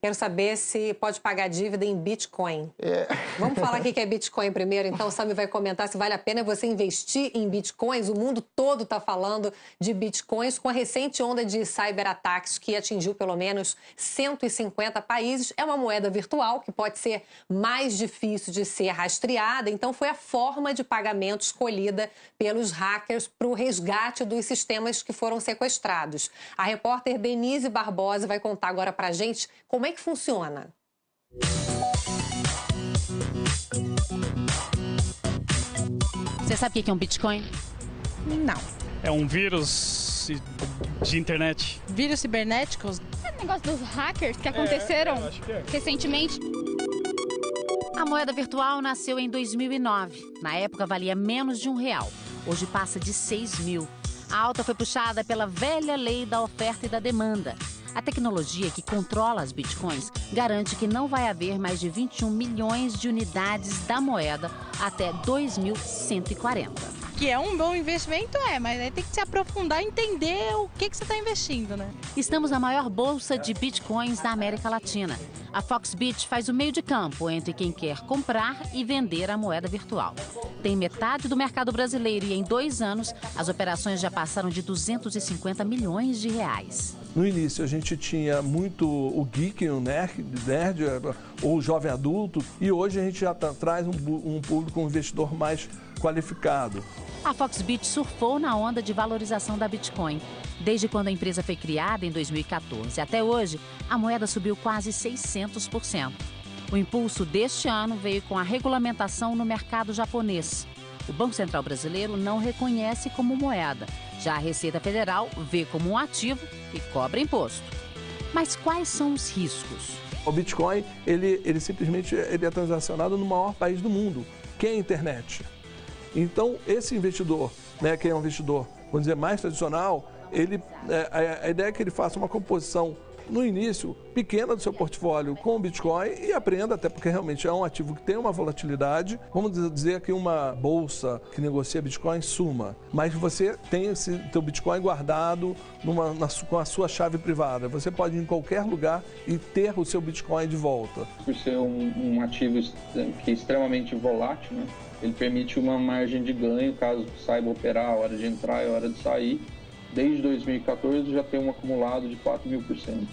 Quero saber se pode pagar dívida em Bitcoin. Vamos falar o que é Bitcoin primeiro, então o Sami vai comentar se vale a pena você investir em Bitcoins. O mundo todo está falando de Bitcoins com a recente onda de cyberataques que atingiu pelo menos 150 países. É uma moeda virtual que pode ser mais difícil de ser rastreada, então foi a forma de pagamento escolhida pelos hackers para o resgate dos sistemas que foram sequestrados. A repórter Denise Barbosa vai contar agora para a gente como é que funciona. Você sabe o que é um Bitcoin? Não. É um vírus de internet. Vírus cibernéticos? É o negócio dos hackers que aconteceram recentemente. A moeda virtual nasceu em 2009. Na época valia menos de R$1. Hoje passa de 6 mil. A alta foi puxada pela velha lei da oferta e da demanda. A tecnologia que controla as bitcoins garante que não vai haver mais de 21 milhões de unidades da moeda até 2140. Que é um bom investimento, mas aí tem que se aprofundar e entender o que você está investindo, né? Estamos na maior bolsa de bitcoins da América Latina. A Foxbit faz o meio de campo entre quem quer comprar e vender a moeda virtual. Tem metade do mercado brasileiro e em 2 anos as operações já passaram de 250 milhões de reais. No início a gente tinha muito o geek, o nerd ou o jovem adulto, e hoje a gente já traz um público, um investidor mais qualificado. A Foxbit surfou na onda de valorização da Bitcoin. Desde quando a empresa foi criada, em 2014, até hoje, a moeda subiu quase 600%. O impulso deste ano veio com a regulamentação no mercado japonês. O Banco Central brasileiro não reconhece como moeda. Já a Receita Federal vê como um ativo e cobra imposto. Mas quais são os riscos? O Bitcoin, ele simplesmente é transacionado no maior país do mundo, que é a internet. Então, esse investidor, que é um investidor, vamos dizer, mais tradicional, a ideia é que ele faça uma composição, no início, pequena do seu portfólio com o Bitcoin e aprenda, até porque realmente é um ativo que tem uma volatilidade. Vamos dizer que uma bolsa que negocia Bitcoin suma, mas você tem esse teu Bitcoin guardado com a sua chave privada. Você pode ir em qualquer lugar e ter o seu Bitcoin de volta. Por ser um ativo que é extremamente volátil, né? Ele permite uma margem de ganho, caso saiba operar a hora de entrar e a hora de sair. Desde 2014 já tem um acumulado de 4.000%.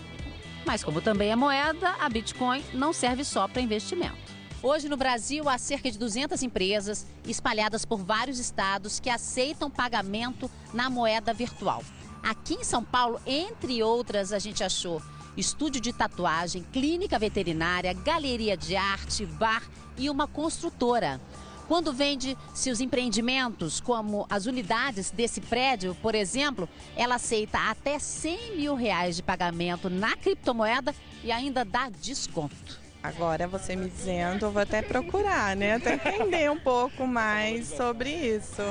Mas como também é moeda, a Bitcoin não serve só para investimento. Hoje no Brasil há cerca de 200 empresas espalhadas por vários estados que aceitam pagamento na moeda virtual. Aqui em São Paulo, entre outras, a gente achou estúdio de tatuagem, clínica veterinária, galeria de arte, bar e uma construtora. Quando vende seus empreendimentos, como as unidades desse prédio, por exemplo, ela aceita até R$100 mil de pagamento na criptomoeda e ainda dá desconto. Agora você me dizendo, eu vou até procurar, até entender um pouco mais sobre isso.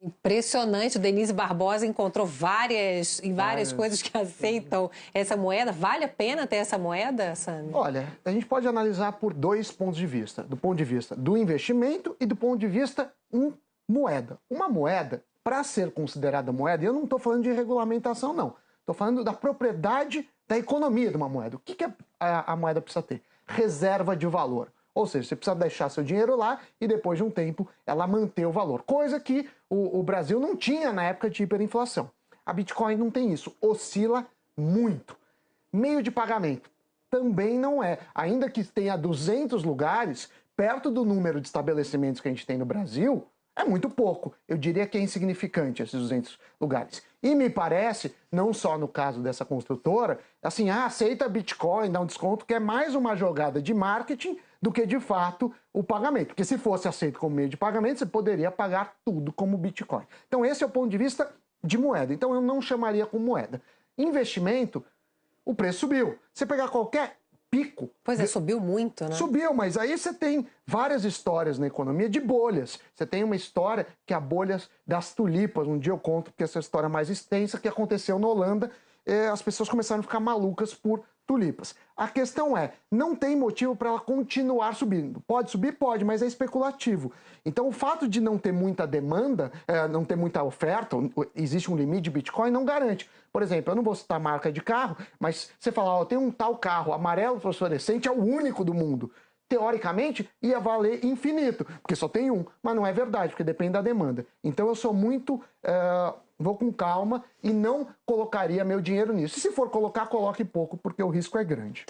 Impressionante, Denise Barbosa encontrou várias coisas que aceitam essa moeda. Vale a pena ter essa moeda, Sami? Olha, a gente pode analisar por 2 pontos de vista. Do ponto de vista do investimento e do ponto de vista em moeda. Uma moeda, para ser considerada moeda, e eu não estou falando de regulamentação, não. Estou falando da propriedade da economia de uma moeda. O que a moeda precisa ter? Reserva de valor. Ou seja, você precisa deixar seu dinheiro lá e depois de um tempo ela manter o valor. Coisa que o Brasil não tinha na época de hiperinflação. A Bitcoin não tem isso, oscila muito. Meio de pagamento também não é. Ainda que tenha 200 lugares, perto do número de estabelecimentos que a gente tem no Brasil, é muito pouco. Eu diria que é insignificante esses 200 lugares. E me parece, não só no caso dessa construtora, assim, aceita Bitcoin, dá um desconto, que é mais uma jogada de marketing do que, de fato, o pagamento. Porque se fosse aceito como meio de pagamento, você poderia pagar tudo como Bitcoin. Então esse é o ponto de vista de moeda. Então eu não chamaria como moeda. Investimento, o preço subiu. Você pegar qualquer pico... Pois é, subiu muito, né? Subiu, mas aí você tem várias histórias na economia de bolhas. Você tem uma história que é a bolha das tulipas. Um dia eu conto, porque essa é a história mais extensa, que aconteceu na Holanda. As pessoas começaram a ficar malucas por tulipas. A questão é, não tem motivo para ela continuar subindo. Pode subir? Pode, mas é especulativo. Então, o fato de não ter muita demanda, não ter muita oferta, existe um limite de Bitcoin, não garante. Por exemplo, eu não vou citar marca de carro, mas você fala, ó, tem um tal carro amarelo fosforescente, é o único do mundo. Teoricamente, ia valer infinito, porque só tem um, mas não é verdade, porque depende da demanda. Então, eu sou muito... vou com calma e não colocaria meu dinheiro nisso. E se for colocar, coloque pouco, porque o risco é grande.